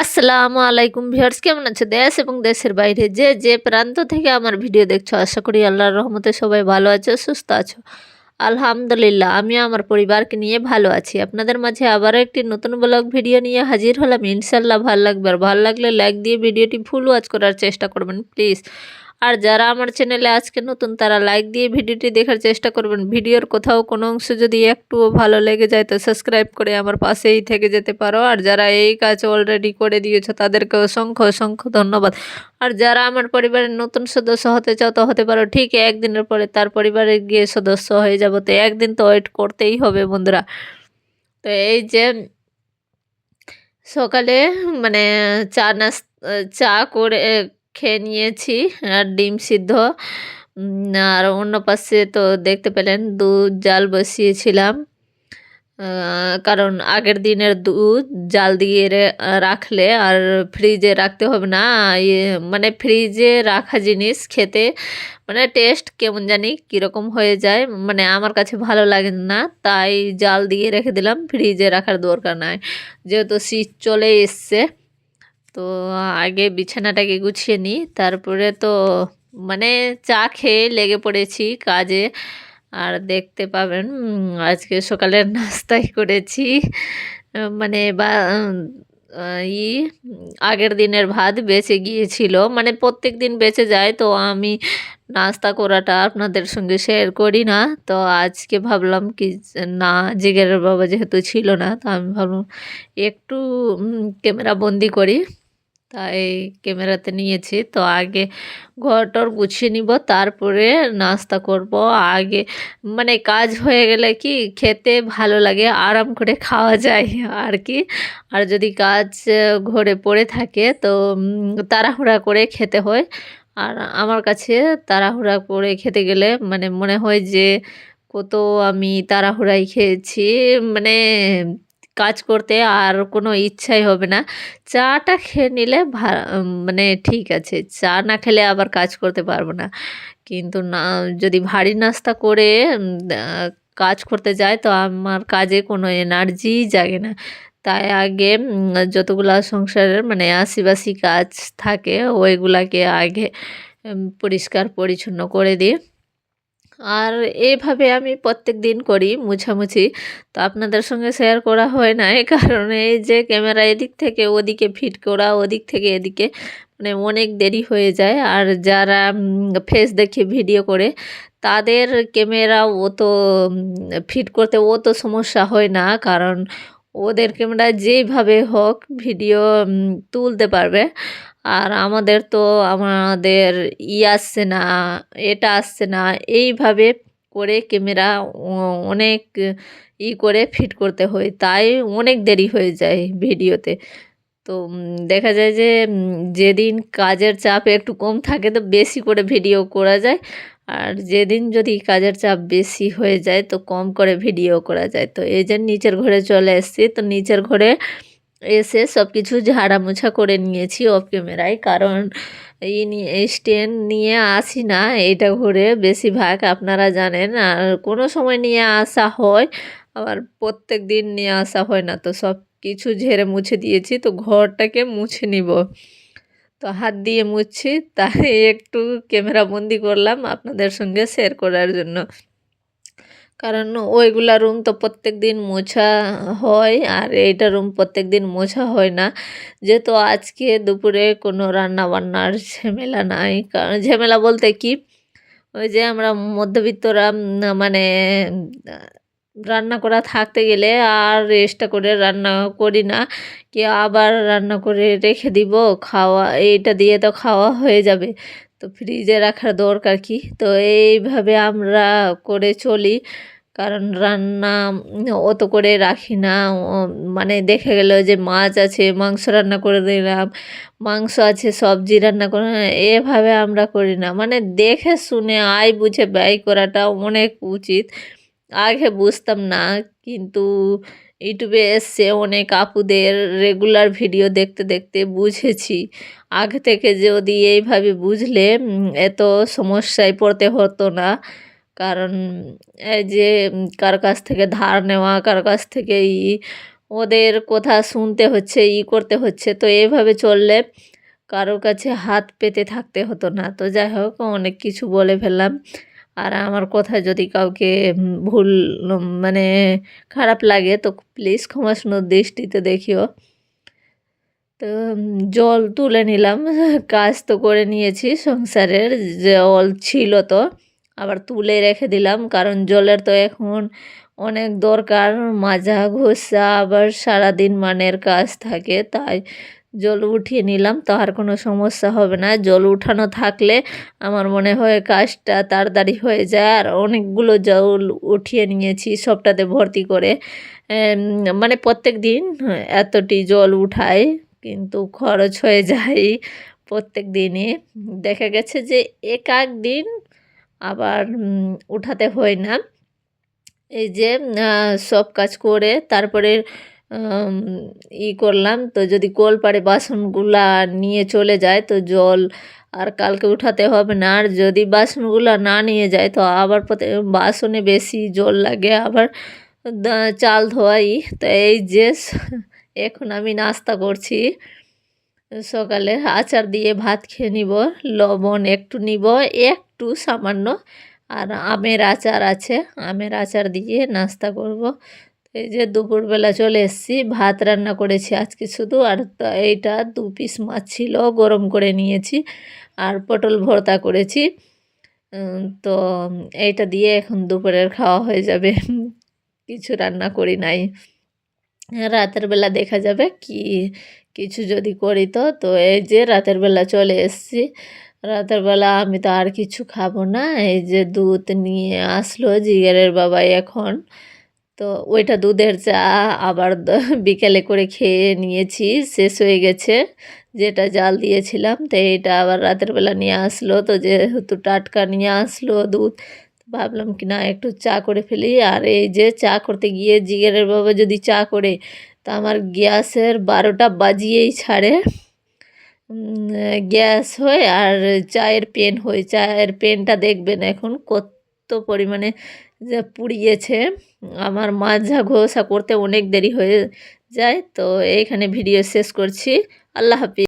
আসসালামু আলাইকুম ভিউয়ার্স, কেমন আছে দেশ এবং দেশের বাইরে যে যে প্রান্ত থেকে আমার ভিডিও দেখছো? আশা করি আল্লাহর রহমতে সবাই ভালো আছো, সুস্থ আছো। আলহামদুলিল্লাহ, আমি আমার পরিবারকে নিয়ে ভালো আছি। আপনাদের মাঝে আবারও একটি নতুন ব্লগ ভিডিও নিয়ে হাজির হলাম। ইনশাল্লাহ ভালো লাগবে, আর ভালো লাগলে লাইক দিয়ে ভিডিওটি ফুল ওয়াচ করার চেষ্টা করবেন প্লিজ। আর যারা আমার চ্যানেলে আজকে নতুন তারা লাইক দিয়ে ভিডিওটি দেখার চেষ্টা করবেন। ভিডিওর কোথাও কোনো অংশ যদি একটুও ভালো লেগে যায় তো সাবস্ক্রাইব করে আমার পাশেই থেকে যেতে পারো। আর যারা এই কাজ অলরেডি করে দিয়েছো তাদেরকে অসংখ্য অসংখ্য ধন্যবাদ। আর যারা আমার পরিবারের নতুন সদস্য হতে চাও তো হতে পারো, ঠিক একদিনের পরে তার পরিবারে গিয়ে সদস্য হয়ে যাবো। তো একদিন তো ওয়েট করতেই হবে বন্ধুরা। তো এই যে সকালে মানে চা করে খেয়ে নিয়েছি, আর ডিম সিদ্ধ। আর অন্য পাশে তো দেখতে পেলেন দুধ জাল বসিয়েছিলাম। কারণ আগের দিনের দুধ জাল দিয়ে রাখলে আর ফ্রিজে রাখতে হবে না। ইয়ে মানে ফ্রিজে রাখা জিনিস খেতে মানে টেস্ট কেমন জানি কীরকম হয়ে যায়, মানে আমার কাছে ভালো লাগে না। তাই জাল দিয়ে রেখে দিলাম, ফ্রিজে রাখার দরকার নাই, যেহেতু শীত চলে এসছে। তো আগে বিছানাটাকে গুছিয়ে নিই, তারপরে তো মানে চা খেয়ে লেগে পড়েছি কাজে। আর দেখতে পাবেন আজকে সকালের নাস্তাই করেছি, মানে বা ই আগের দিনের ভাত বেঁচে গিয়েছিল, মানে প্রত্যেক দিন বেঁচে যায়, তো আমি নাস্তা করাটা আপনাদের সঙ্গে শেয়ার করি না। তো আজকে ভাবলাম কি না, জিগেরের বাবা যেহেতু ছিল না, তো আমি ভাবলাম একটু ক্যামেরা বন্দি করি, তাই ক্যামেরাতে নিয়েছি। তো আগে ঘরটর গুছিয়ে নিব, তারপরে নাস্তা করব। আগে মানে কাজ হয়ে গেলে কি খেতে ভালো লাগে, আরাম করে খাওয়া যায় আর কি। আর যদি কাজ ঘরে পড়ে থাকে তো তাড়াহুড়া করে খেতে হয়। আর আমার কাছে তাড়াহুড়া করে খেতে গেলে মানে মনে হয় যে কত আমি তাড়াহুড়াই খেয়েছি, মানে কাজ করতে আর কোনো ইচ্ছাই হবে না। চাটা খেয়ে নিলে মানে ঠিক আছে, চা না খেলে আবার কাজ করতে পারবো না। কিন্তু না, যদি ভারী নাস্তা করে কাজ করতে যাই তো আমার কাজে কোনো এনার্জিই জাগে না। তাই আগে যতগুলা সংসারের মানে আশিবাসি কাজ থাকে ওইগুলাকে আগে পরিষ্কার পরিচ্ছন্ন করে দিই। আর এভাবে আমি প্রত্যেকদিন করি মুছামুছি। তো আপনাদের সঙ্গে শেয়ার করা হয় না, এই কারণে এই যে ক্যামেরা এদিক থেকে ওদিকে ফিট করা, ওদিক থেকে এদিকে, মানে অনেক দেরি হয়ে যায়। আর যারা ফেস দেখে ভিডিও করে তাদের ক্যামেরা অত ফিট করতে অত সমস্যা হয় না, কারণ ওদের ক্যামেরা যেইভাবে হোক ভিডিও তুলতে পারবে। আর আমাদের তো আমাদের আসছে না, এটা আসছে না, এইভাবে করে ক্যামেরা অনেক করে ফিট করতে হয়, তাই অনেক দেরি হয়ে যায় ভিডিওতে। তো দেখা যায় যে যেদিন কাজের চাপ একটু কম থাকে তো বেশি করে ভিডিও করা যায়, আর যেদিন যদি কাজের চাপ বেশি হয়ে যায় তো কম করে ভিডিও করা যায়। তো এই যে নিচের ঘরে চলে এসেছি, তো নিচের ঘরে এসে সব কিছু ঝাড়া মোছা করে নিয়েছি অফ ক্যামেরায়, কারণ এই নিয়ে স্ট্যান্ড নিয়ে আসি না এইটা ঘুরে বেশিরভাগ, আপনারা জানেন। আর কোনো সময় নিয়ে আসা হয়, আবার প্রত্যেক দিন নিয়ে আসা হয় না। তো সব কিছু ঝেড়ে মুছে দিয়েছি, তো ঘরটাকে মুছে নিব। তো হাত দিয়ে মুছছি, তাই একটু ক্যামেরা বন্দি করলাম আপনাদের সঙ্গে শেয়ার করার জন্য। কারণ ওইগুলা রুম তো প্রত্যেক দিন মোছা হয়, আর এইটা রুম প্রত্যেক দিন মোছা হয় না, যেহেতু আজকে দুপুরে কোনো রান্না বান্নার ঝামেলা নাই। কারণ ঝামেলা বলতে কি, ওই যে আমরা মধ্যবিত্তরা মানে রান্না করা থাকতে গেলে আর এক্সট্রা করে রান্না করি না, কি আবার রান্না করে রেখে দিব, খাওয়া এইটা দিয়ে তো খাওয়া হয়ে যাবে, তো ফ্রিজে রাখার দরকার কি। তো এইভাবে আমরা করে চলি, কারণ রান্না অত করে রাখি না। মানে দেখে গেল যে মাছ আছে মাংস রান্না করে দিলাম, মাংস আছে সবজি রান্না করে, এভাবে আমরা করি না। মানে দেখে শুনে আয় বুঝে ব্যয় করাটা অনেক উচিত। আগে বুঝতাম না, কিন্তু ইউটিউবে এসছে অনেক আপুদের রেগুলার ভিডিও দেখতে দেখতে বুঝেছি। আগে থেকে যদি এইভাবে বুঝলে এত সমস্যায় পড়তে হতো না। কারণ এই যে কার কাছ থেকে ধার নেওয়া, কার কাছ থেকে ওদের কথা শুনতে হচ্ছে, করতে হচ্ছে। তো এভাবে চললে কারোর কাছে হাত পেতে থাকতে হতো না। তো যাই হোক, অনেক কিছু বলে ফেললাম। আর আমার কথা যদি কাউকে ভুল মানে খারাপ লাগে তো প্লিজ ক্ষমাসুন্দর দৃষ্টিতে দেখিও। তো জল তুলে নিলাম। কাজ তো করে নিয়েছি সংসারের, জল ছিল তো আবার তুলে রেখে দিলাম, কারণ জলের তো এখন অনেক দরকার। মাজা ঘষা আবার সারাদিন মানের কাজ থাকে, তাই জল উঠিয়ে নিলাম। তো আর কোনো সমস্যা হবে না, জল উঠানো থাকলে আমার মনে হয় কাজটা তাড়াতাড়ি হয়ে যায়। আর অনেকগুলো জল উঠিয়ে নিয়েছি সবটাতে ভর্তি করে, মানে প্রত্যেক দিন এতটি জল উঠাই, কিন্তু খরচ হয়ে যায় প্রত্যেক দিনই। দেখা গেছে যে এক এক দিন আবার উঠাতে হয় না। এই যে সব কাজ করে তারপরে আম করলাম, তো যদি কলপাড়ে বাসনগুলা নিয়ে চলে যায় তো জল আর কালকে উঠাতে হবে না। আর যদি বাসনগুলা না নিয়ে যায় তো আবার বাসনে বেশি জল লাগে, আবার চাল ধোয়াই। তো এই যে এখন আমি নাস্তা করছি, সকালে আচার দিয়ে ভাত খেয়ে নিব, লবণ একটু নিব, একটু সামান্য, আর আমের আচার আছে, আমের আচার দিয়ে নাস্তা করব। এই যে দুপুরবেলা চলে এসেছি, ভাত রান্না করেছি আজকে শুধু, আর এইটা 2 পিস মাছ ছিল গরম করে নিয়েছি, আর পটল ভর্তা করেছি। তো এইটা দিয়ে এখন দুপুরের খাওয়া হয়ে যাবে। কিছু রান্না করি নাই, রাতের বেলা দেখা যাবে কি কিছু যদি করি। তো তো এই যে রাতের বেলা চলে এসেছি, রাতের বেলা আমি তো আর কিছু খাবো না। এই যে দুধ নিয়ে আসলো জিগেরের বাবাই এখন, তো ওইটা দুধের চা আবার বিকেলে করে খেয়ে নিয়েছি, শেষ হয়ে গেছে যেটা জাল দিয়েছিলাম। তো এইটা আবার রাতের বেলা নিয়ে আসলো, তো যেহেতু টাটকা নিয়ে আসলো দুধ, ভাবলাম কি না একটু চা করে ফেলি। আর এই যে চা করতে গিয়ে জিগেরের বাবা যদি চা করে তা আমার গ্যাসের 12টা বাজিয়েই ছাড়ে। গ্যাস হয় আর চায়ের পেন হয়, চায়ের পেনটা দেখবেন এখন কত পরিমাণে যে পুড়িয়েছে। আমার মাজা ঘষা করতে অনেক দেরি হয়ে যায়। তো এইখানে ভিডিও শেষ করছি। আল্লাহ হাফিজ।